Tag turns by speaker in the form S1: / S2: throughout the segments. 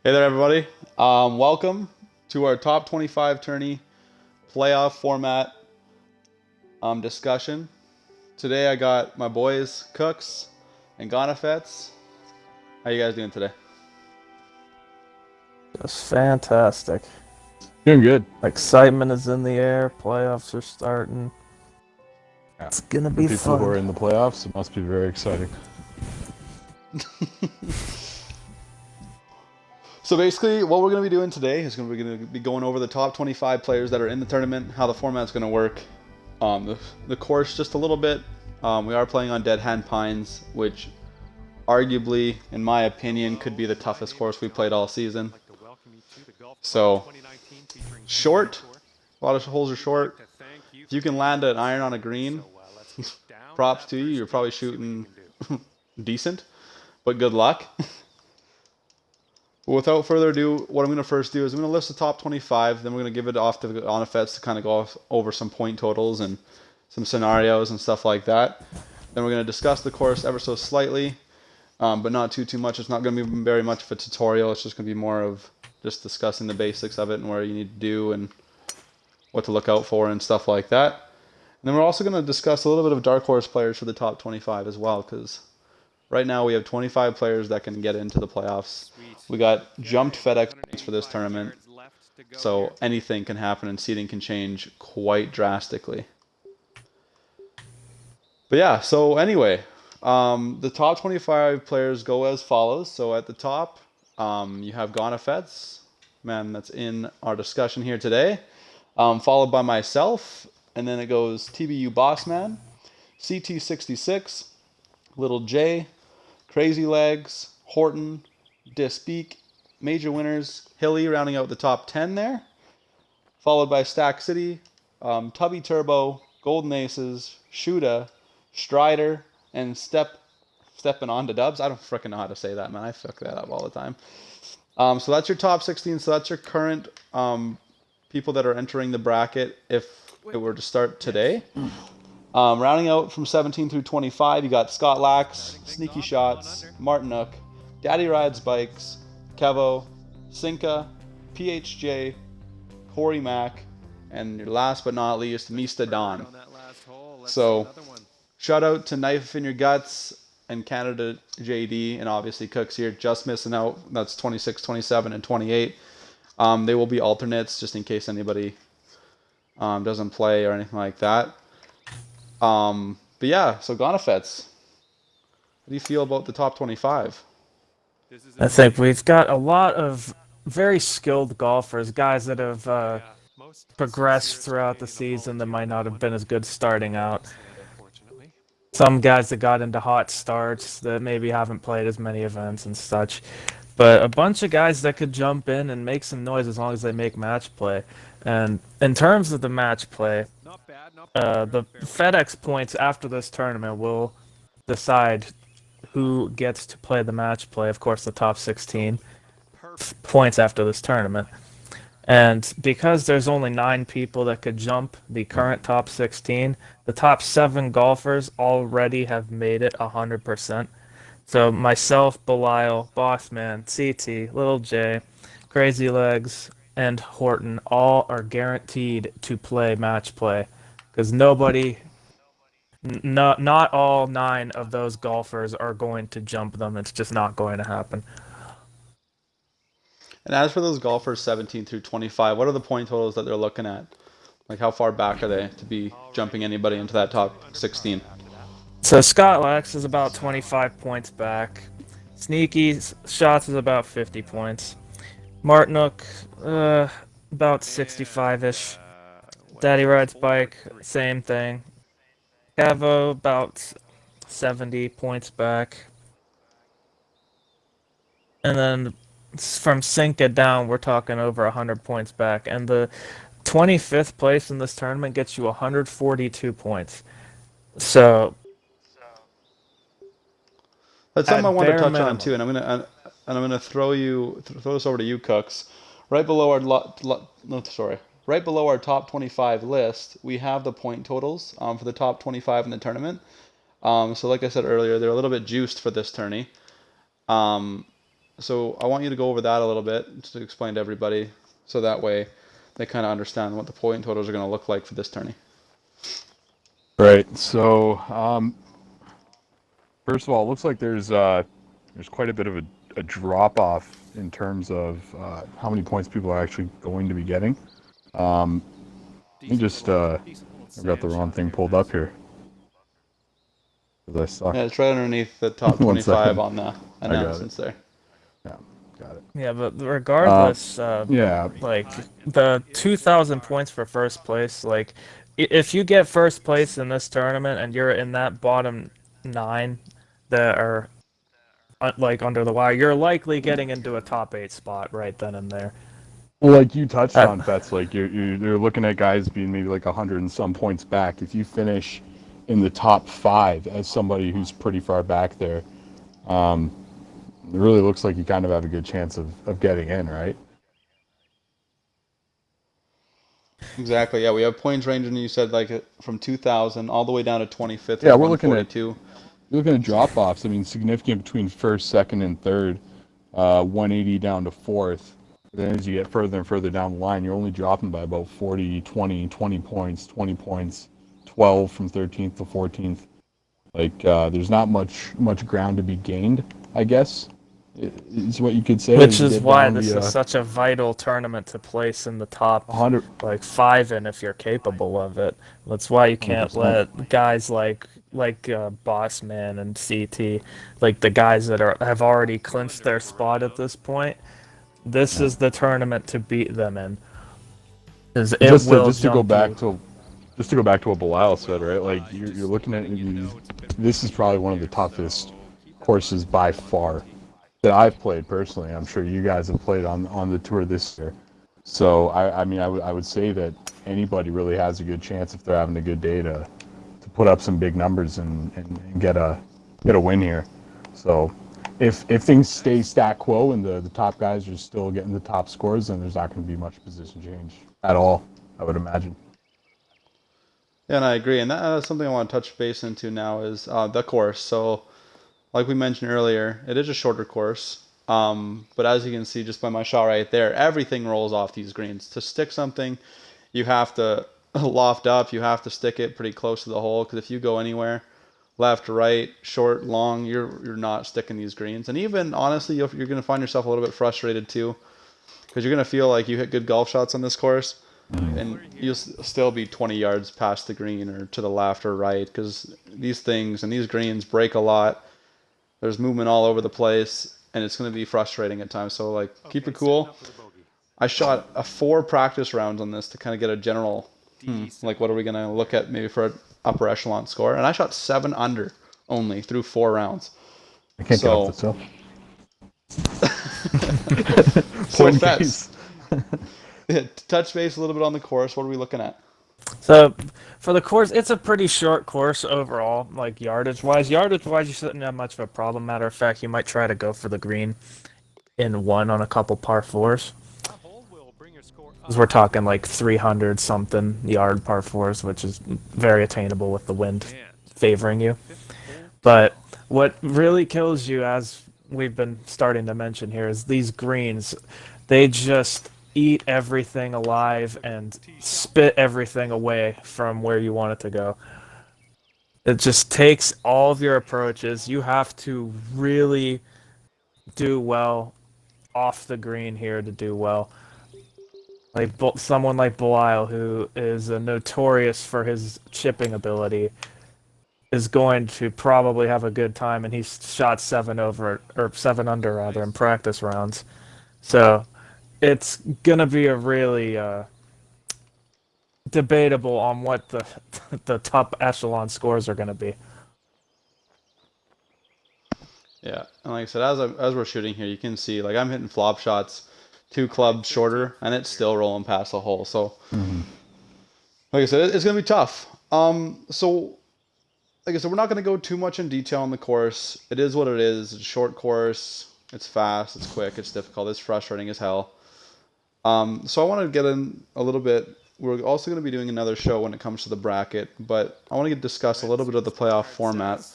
S1: Hey there, everybody. Welcome to our top 25 tourney playoff format discussion. Today I got my boys Cooks and Gonafets. How you guys doing today?
S2: Just fantastic.
S3: Doing good.
S2: Excitement is in the air. Playoffs are starting.
S3: Yeah.
S2: It's gonna
S3: For
S2: be
S3: people who are
S2: fun.
S3: in the playoffs, it must be very exciting.
S1: So basically, what we're going to be doing today is we're going to be going over the top 25 players that are in the tournament, how the format's going to work, the course just a little bit. We are playing on Dead Hand Pines, which arguably, in my opinion, could be the toughest course we played all season. So, short. A lot of holes are short. If you can land an iron on a green, props to you. You're probably shooting decent, but good luck. But without further ado, what I'm going to first do is I'm going to list the top 25. Then we're going to give it off to Onifets to kind of go over some point totals and some scenarios and stuff like that. Then we're going to discuss the course ever so slightly, but not too much. It's not going to be very much of a tutorial. It's just going to be more of just discussing the basics of it and where you need to do and what to look out for and stuff like that. And then we're also going to discuss a little bit of dark horse players for the top 25 as well, because right now we have 25 players that can get into the playoffs. We got jumped FedEx points for this tournament, so anything can happen and seeding can change quite drastically. But yeah, so anyway, the top 25 players go as follows. So at the top, you have Gonafets, man, that's in our discussion here today, followed by myself, and then it goes TBU Bossman, CT66, Little J, Crazy Legs, Horton, Dispeak, Major Winners, Hilly rounding out the top 10 there, followed by Stack City, Tubby Turbo, Golden Aces, Shuda, Strider, and Stepping on to Dubs. I don't freaking know how to say that, man. I fuck that up all the time. So that's your top 16. So that's your current people that are entering the bracket if it were to start today. Rounding out from 17 through 25, you got Scott Lax, Sneaky Shots, Martin Nook, Daddy Rides Bikes, Kevo, Sinka, PHJ, Corey Mack, and your last but not least, Mista Don. So, shout out to Knife in Your Guts and Canada JD, and obviously Cooks here, just missing out. That's 26, 27, and 28. They will be alternates just in case anybody doesn't play or anything like that. But yeah, so Gonafets, how do you feel about the top 25?
S2: I think we've got a lot of very skilled golfers, guys that have progressed throughout the season that might not have been as good starting out. Some guys that got into hot starts that maybe haven't played as many events and such. But a bunch of guys that could jump in and make some noise as long as they make match play. And in terms of the match play, the FedEx points after this tournament will decide who gets to play the match play. Of course, the top 16 points after this tournament. And because there's only 9 people that could jump the current top 16, the top 7 golfers already have made it 100%. So myself, Belial, Bossman, CT, Little J, Crazy Legs, and Horton all are guaranteed to play match play because not all 9 of those golfers are going to jump them. It's just not going to happen.
S1: And as for those golfers 17 through 25, what are the point totals that they're looking at? Like, how far back are they to be jumping anybody into that top 16?
S2: So Scott Lax is about 25 points back. Sneaky Shots is about 50 points. Martinook, about 65-ish. Daddy Rides Bike, same thing. Cavo, about 70 points back. And then from Sinka down, we're talking over 100 points back. And the 25th place in this tournament gets you 142 points. So,
S1: That's something I
S2: at
S1: wanted to
S2: bare
S1: touch on too,
S2: minimum,
S1: and I'm gonna throw this over to you, Cooks. Right below our no, sorry, right below our top 25 list, we have the point totals for the top 25 in the tournament. So like I said earlier, they're a little bit juiced for this tourney. Um, So I want you to go over that a little bit to explain to everybody, so that way they kind of understand what the point totals are going to look like for this tourney.
S3: Right. So, first of all, it looks like there's quite a bit of a drop off in terms of how many points people are actually going to be getting. Let me just I've got the wrong thing pulled up here. 'Cause I suck.
S1: Yeah, it's right underneath the top
S3: 1
S1: 25
S3: second.
S1: on the announcements there.
S3: Yeah, got it.
S2: Yeah, but regardless,
S3: Yeah,
S2: like the 2,000 points for first place, like if you get first place in this tournament and you're in that bottom 9 that are like under the wire, you're likely getting into a top 8 spot right then and there.
S3: well, like you touched
S2: Uh,
S3: on, Fets, like you're looking at guys being maybe like 100 and some points back. If you finish in the top 5 as somebody who's pretty far back there, it really looks like you kind of have a good chance of getting in, right?
S1: Exactly. Yeah, we have points ranging. You said like from 2,000 all the way down to 25th.
S3: Yeah,
S1: at
S3: we're looking at
S1: 142.
S3: you're looking at drop offs. I mean, significant between first, second, and third. 180 down to fourth. Then as you get further and further down the line, you're only dropping by about 40, 20 points, 20 points, 12 from 13th to 14th. Like, there's not much ground to be gained, I guess, is what you could say.
S2: Which
S3: as you
S2: is
S3: get
S2: why
S3: down
S2: this
S3: the,
S2: is such a vital tournament to place in the top
S3: 100,
S2: like 5 in if you're capable of it. That's why you can't
S3: 100%.
S2: let guys like Bossman and CT, like the guys that have already clinched their spot at this point. This is the tournament to beat them in. Is it
S3: just
S2: will
S3: to go
S2: jump
S3: back
S2: you.
S3: to what Belial said, right? Like you're looking at this is probably one of the toughest courses by far that I've played personally. I'm sure you guys have played on the tour this year. So I mean I would say that anybody really has a good chance if they're having a good day to put up some big numbers and get a win here. So if things stay stat quo and the top guys are still getting the top scores, then there's not going to be much position change at all, I would imagine.
S1: Yeah, and I agree. And that's something I want to touch base into now is the course. So, like we mentioned earlier, it is a shorter course. But as you can see just by my shot right there, everything rolls off these greens. To stick something, you have to loft up. You have to stick it pretty close to the hole because if you go anywhere, left, right, short, long, you're not sticking these greens. And even honestly, you're going to find yourself a little bit frustrated too because you're going to feel like you hit good golf shots on this course and you'll still be 20 yards past the green or to the left or right because these things and these greens break a lot. There's movement all over the place, and it's going to be frustrating at times. So, like, keep it cool. I shot 4 practice rounds on this to kind of get a general, like, what are we going to look at maybe for an upper echelon score? And I shot 7 under only through 4 rounds.
S3: I can't get off
S1: So,
S3: this
S1: so
S3: Point
S1: Fez, touch base a little bit on the course. What are we looking at?
S2: So, for the course, it's a pretty short course overall, like yardage-wise. Yardage-wise, you shouldn't have much of a problem. Matter of fact, you might try to go for the green in one on a couple par fours. Because we're talking like 300-something yard par fours, which is very attainable with the wind favoring you. But what really kills you, as we've been starting to mention here, is these greens. They just eat everything alive and spit everything away from where you want it to go. It just takes all of your approaches. You have to really do well off the green here to do well. Like someone like Belial, who is notorious for his chipping ability, is going to probably have a good time, and he's shot 7 under rather in practice rounds. So it's gonna be a really debatable on what the top echelon scores are gonna be.
S1: Yeah, and like I said, as we're shooting here, you can see like I'm hitting flop shots 2 clubs shorter, and it's still rolling past the hole. So, like I said, it's gonna be tough. So like I said, we're not gonna go too much in detail on the course. It is what it is. It's a short course. It's fast. It's quick. It's difficult. It's frustrating as hell. So I want to get in a little bit. We're also going to be doing another show when it comes to the bracket, but I want to discuss a little bit of the playoff format.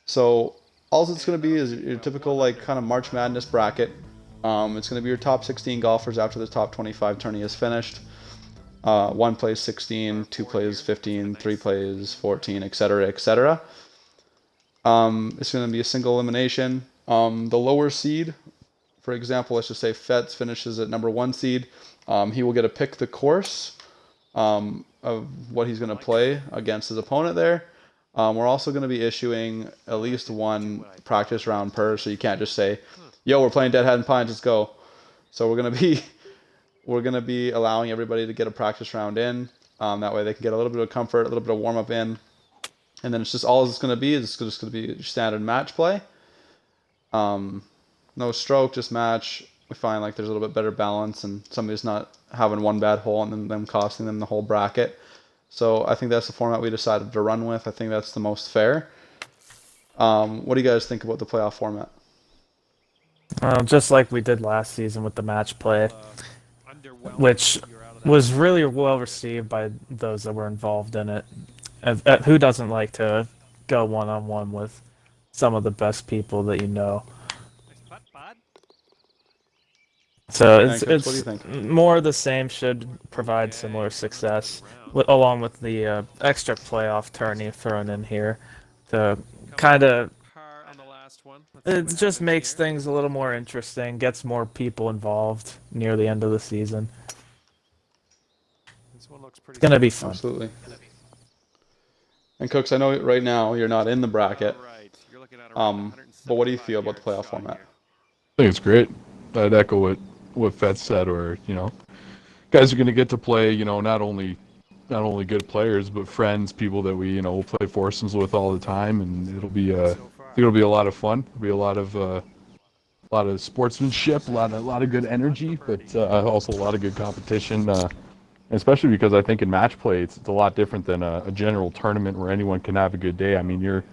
S1: So all it's going to be is your typical like kind of March Madness bracket. It's going to be your top 16 golfers after the top 25 tourney is finished. One plays 16, two plays 15, three plays 14, etc., etc. It's going to be a single elimination. The lower seed, for example, let's just say Fetz finishes at number 1 seed. He will get to pick the course of what he's going to play against his opponent there. We're also going to be issuing at least one practice round per, so you can't just say, "Yo, we're playing Deadhead and Pines, let's go." So we're gonna be allowing everybody to get a practice round in. That way they can get a little bit of comfort, a little bit of warm up in, and then it's just all it's going to be is just going to be standard match play. No stroke, just match. We find like there's a little bit better balance, and somebody's not having one bad hole and then them costing them the whole bracket. So I think that's the format we decided to run with. I think that's the most fair. What do you guys think about the playoff format?
S2: Just like we did last season with the match play, which was really well received by those that were involved in it. Who doesn't like to go one-on-one with some of the best people that you know? So
S1: What do you
S2: it's
S1: think?
S2: more of the same, should provide similar success, along with the extra playoff tourney thrown in here to kind of. It just makes things a little more interesting, gets more people involved near the end of the season. It's gonna be fun.
S1: Absolutely. And Cooks, I know right now you're not in the bracket, but what do you feel about the playoff format?
S3: I think it's great. I'd echo what Fetz said, or guys are going to get to play, not only good players, but friends, people that we play foursomes with all the time, and it'll be I think it'll be a lot of fun. It'll be a lot of sportsmanship, a lot of good energy, but also a lot of good competition. Especially because I think in match play it's a lot different than a general tournament where anyone can have a good day. I mean, you're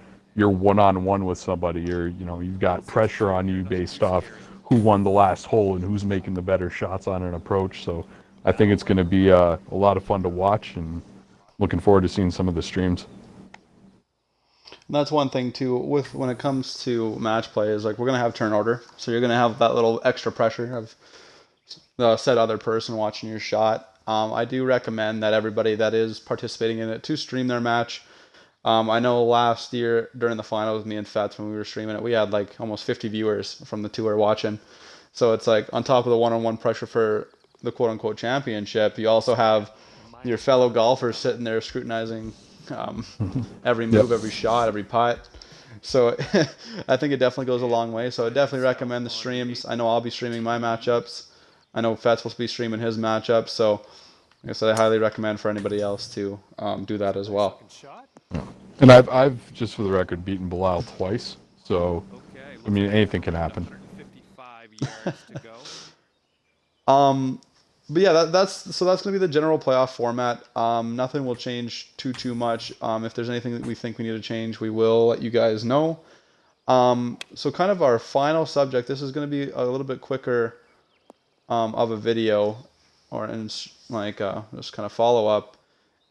S3: one-on-one with somebody. You've got pressure on you based off who won the last hole and who's making the better shots on an approach. So I think it's going to be a lot of fun to watch, and looking forward to seeing some of the streams.
S1: And that's one thing too with when it comes to match play is like we're gonna have turn order, so you're gonna have that little extra pressure of the said other person watching your shot. I do recommend that everybody that is participating in it to stream their match. I know last year during the finals with me and Fats when we were streaming it, we had like almost 50 viewers from the tour watching. So it's like on top of the one-on-one pressure for the quote-unquote championship, you also have your fellow golfers sitting there scrutinizing every move, every shot, every putt. So I think it definitely goes a long way. So I definitely recommend the streams. I know I'll be streaming my matchups. I know Fats will be streaming his matchups. So like I said, I highly recommend for anybody else to do that as well.
S3: And I've just for the record beaten Bilal twice, so I mean anything can happen.
S1: But yeah, that's gonna be the general playoff format. Nothing will change too much. If there's anything that we think we need to change, we will let you guys know. So kind of our final subject. This is gonna be a little bit quicker of a video, just kind of follow up.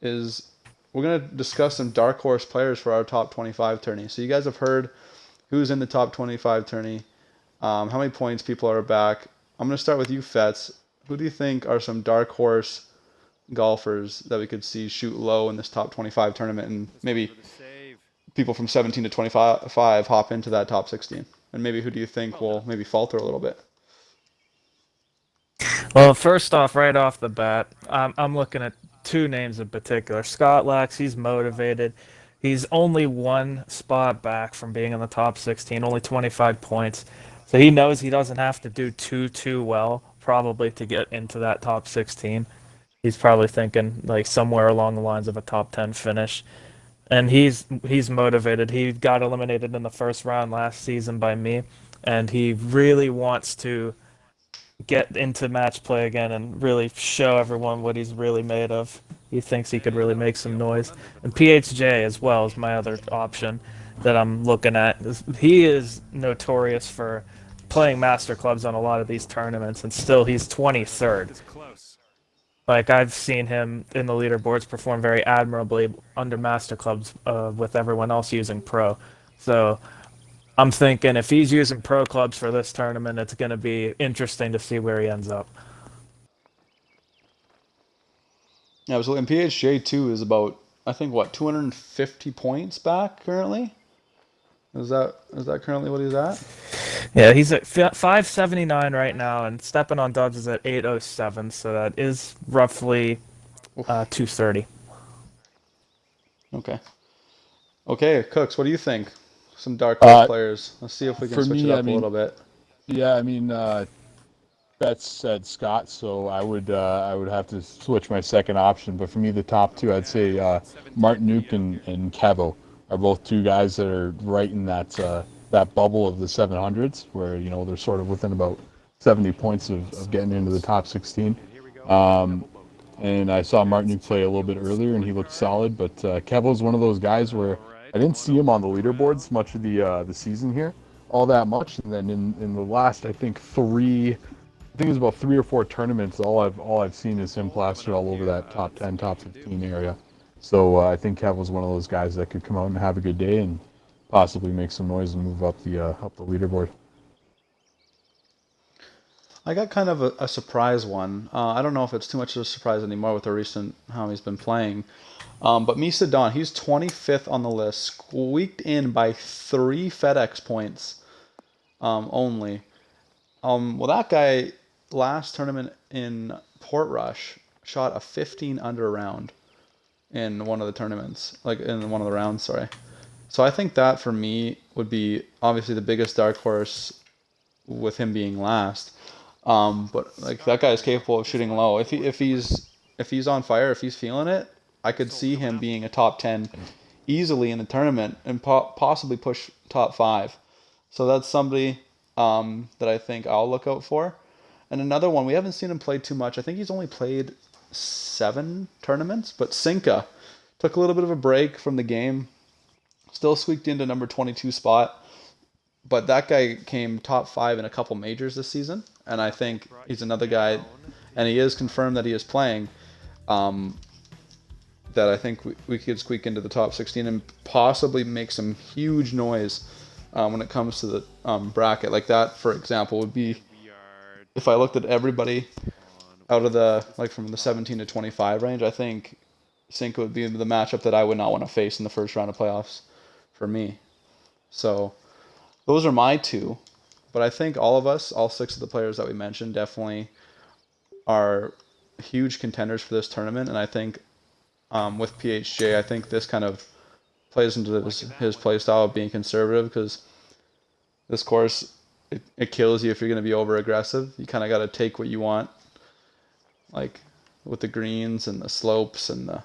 S1: Is we're gonna discuss some dark horse players for our top 25 tourney. So you guys have heard who's in the top 25 tourney, how many points people are back. I'm gonna start with you, Fets. Who do you think are some dark horse golfers that we could see shoot low in this top 25 tournament, and maybe people from 17 to 25 hop into that top 16? And maybe who do you think will maybe falter a little bit?
S2: Well, first off, right off the bat, I'm looking at two names in particular. Scott Lax, he's motivated. He's only one spot back from being in the top 16, only 25 points. So he knows he doesn't have to do too well, probably, to get into that top 16. He's probably thinking like somewhere along the lines of a top 10 finish. And he's motivated. He got eliminated in the first round last season by me, and he really wants to get into match play again and really show everyone what he's really made of. He thinks he could really make some noise. And PHJ as well is my other option that I'm looking at. He is notorious for playing master clubs on a lot of these tournaments, and still he's 23rd. Like, I've seen him in the leaderboards perform very admirably under master clubs with everyone else using pro. So I'm thinking if he's using pro clubs for this tournament, it's going to be interesting to see where he ends up.
S1: Yeah, absolutely. And PHJ too is about, I think, what, 250 points back currently. Is that currently what he's at?
S2: Yeah, he's at 579 right now, and stepping on dubs is at 807, so that is roughly 230.
S1: Okay. Okay, Cooks, what do you think? Some dark horse players. Let's see if we can
S3: For
S1: switch
S3: me,
S1: it up
S3: I
S1: a
S3: mean,
S1: little bit.
S3: yeah, I mean, Betts said Scott, so I would have to switch my second option. But for me, the top two, I'd say Martin Nuke and Kevo are both two guys that are right in that bubble of the 700s, where they're sort of within about 70 points of getting into the top 16. And I saw Martin Nuke play a little bit earlier, and he looked solid. But Kevo's one of those guys where I didn't see him on the leaderboards much of the season here, all that much. And then in the last, I think it was about 3 or 4 tournaments. All I've seen is him plastered all over that top 10, top 15 area. So I think Kev was one of those guys that could come out and have a good day and possibly make some noise and move up the leaderboard.
S1: I got kind of a surprise one. I don't know if it's too much of a surprise anymore with the recent how he's been playing. But Misa Don, he's 25th on the list, squeaked in by 3 FedEx points only. Well, that guy last tournament in Portrush shot a 15 under round in one of the tournaments, like in one of the rounds, sorry. So I think that for me would be obviously the biggest dark horse with him being last. But like that guy is capable of shooting low. If he's on fire, if he's feeling it, I could see him being a top 10 easily in the tournament and possibly push top 5. So that's somebody that I think I'll look out for. And another one, we haven't seen him play too much. I think he's only played 7 tournaments, but Sinka took a little bit of a break from the game. Still squeaked into number 22 spot. But that guy came top 5 in a couple majors this season. And I think he's another guy, and he is confirmed that he is playing, that I think we could squeak into the top 16 and possibly make some huge noise when it comes to the bracket. Like that, for example, would be if I looked at everybody out of the, like from the 17 to 25 range, I think Cinco would be the matchup that I would not want to face in the first round of playoffs for me. So those are my two. But I think all of us, all 6 of the players that we mentioned, definitely are huge contenders for this tournament. And I think with PHJ, I think this kind of plays into his play style of being conservative, because this course, it kills you if you're going to be over aggressive. You kind of got to take what you want, like with the greens and the slopes and the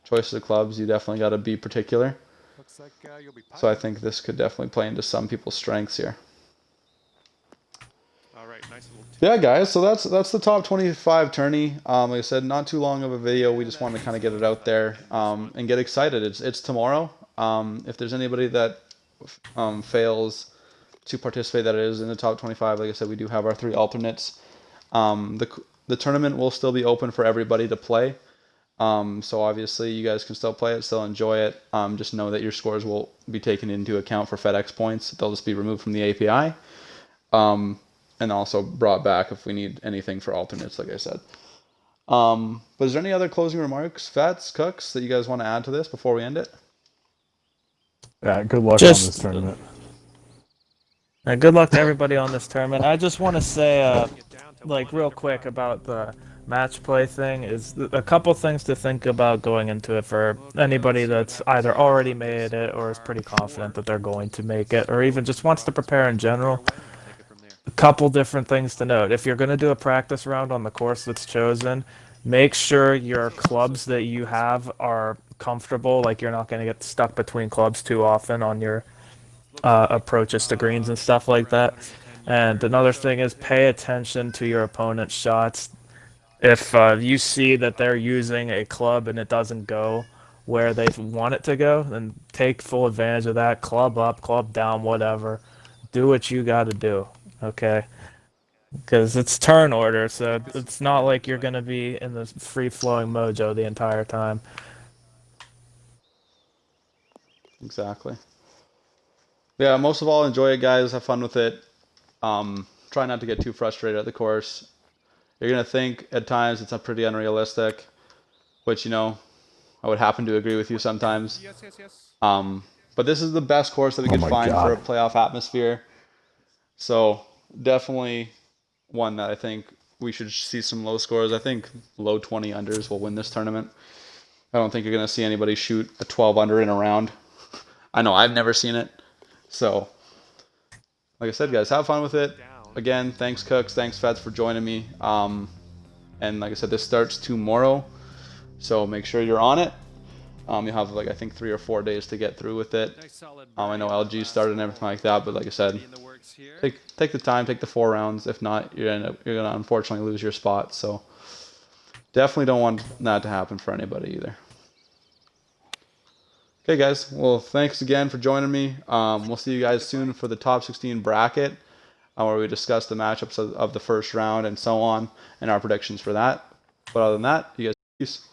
S1: choices of clubs. You definitely got to be particular. So I think this could definitely play into some people's strengths here. Yeah, guys, so that's the top 25 tourney. Like I said, not too long of a video. We just wanted to kind of get it out there and get excited. It's tomorrow. If there's anybody that fails to participate that is in the top 25, like I said, we do have our 3 alternates. The tournament will still be open for everybody to play. So obviously you guys can still play it, still enjoy it. Just know that your scores will be taken into account for FedEx points. They'll just be removed from the API. And also brought back if we need anything for alternates, like I said. But is there any other closing remarks, Fats, Cooks, that you guys want to add to this before we end it?
S3: Yeah, good luck on this tournament.
S2: Good luck to everybody on this tournament. I just want to say, like real quick about the match play thing, is a couple things to think about going into it for anybody that's either already made it or is pretty confident that they're going to make it, or even just wants to prepare in general. A couple different things to note. If you're going to do a practice round on the course that's chosen, make sure your clubs that you have are comfortable, like you're not going to get stuck between clubs too often on your approaches to greens and stuff like that. And another thing is pay attention to your opponent's shots. If you see that they're using a club and it doesn't go where they want it to go, then take full advantage of that. Club up, club down, whatever. Do what you got to do. Okay, because it's turn order, so it's not like you're going to be in the free-flowing mojo the entire time.
S1: Exactly. Yeah, most of all, enjoy it, guys. Have fun with it. Try not to get too frustrated at the course. You're gonna think at times it's pretty unrealistic, which I would happen to agree with you sometimes. But this is the best course that we
S3: Oh
S1: could
S3: my
S1: find for a
S3: God.
S1: playoff atmosphere. So definitely one that I think we should see some low scores. I think low 20 unders will win this tournament. I don't think you're going to see anybody shoot a 12 under in a round. I know I've never seen it. So, like I said, guys, have fun with it. Again, thanks Cooks, thanks Feds for joining me. And like I said, this starts tomorrow. So make sure you're on it. You'll have I think 3 or 4 days to get through with it. I know LG started and everything like that, but like I said, take the time, take the 4 rounds. If not, you're gonna unfortunately lose your spot. So definitely don't want that to happen for anybody either. Okay, guys. Well, thanks again for joining me. We'll see you guys soon for the top 16 bracket, where we discuss the matchups of the first round and so on, and our predictions for that. But other than that, you guys, peace.